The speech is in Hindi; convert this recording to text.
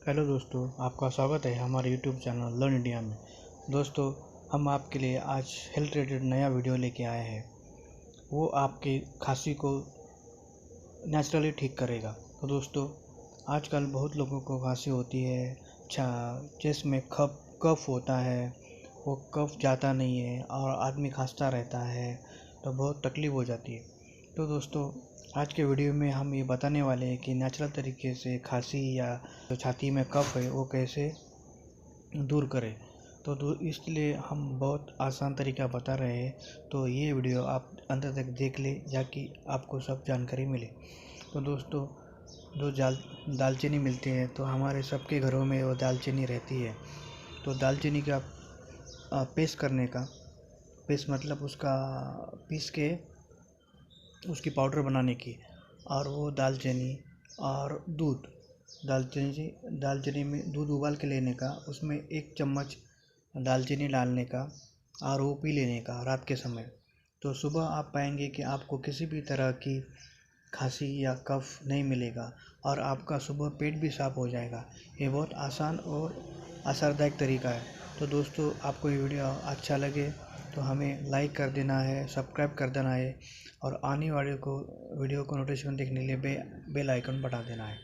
हेलो दोस्तों, आपका स्वागत है हमारे यूट्यूब चैनल लर्न इंडिया में। दोस्तों, हम आपके लिए आज हेल्थ रिलेटेड नया वीडियो लेके आए हैं। वो आपकी खांसी को नेचुरली ठीक करेगा। तो दोस्तों, आजकल बहुत लोगों को खांसी होती है, चेस्ट में कफ होता है, वो कफ जाता नहीं है और आदमी खांसता रहता है, तो बहुत तकलीफ़ हो जाती है। तो दोस्तों, आज के वीडियो में हम ये बताने वाले हैं कि नेचुरल तरीके से खांसी या जो छाती में कफ है वो कैसे दूर करें। तो इसलिए हम बहुत आसान तरीका बता रहे हैं, तो ये वीडियो आप अंत तक देख ले ताकि आपको सब जानकारी मिले। तो दोस्तों, जो दालचीनी मिलती है तो हमारे सबके घरों में वो दालचीनी रहती है। तो दालचीनी का पेस्ट करने का, पेस्ट मतलब उसका पीस के उसकी पाउडर बनाने की, और वो दालचीनी और दूध, दालचीनी में दूध उबाल के लेने का, उसमें 1 चम्मच दालचीनी डालने का और वो पी लेने का रात के समय। तो सुबह आप पाएंगे कि आपको किसी भी तरह की खांसी या कफ नहीं मिलेगा और आपका सुबह पेट भी साफ़ हो जाएगा। ये बहुत आसान और असरदायक तरीका है। तो दोस्तों, आपको ये वीडियो अच्छा लगे तो हमें लाइक कर देना है, सब्सक्राइब कर देना है और आने वाले वीडियो को नोटिफिकेशन देखने के लिए बेल आइकन बटा देना है।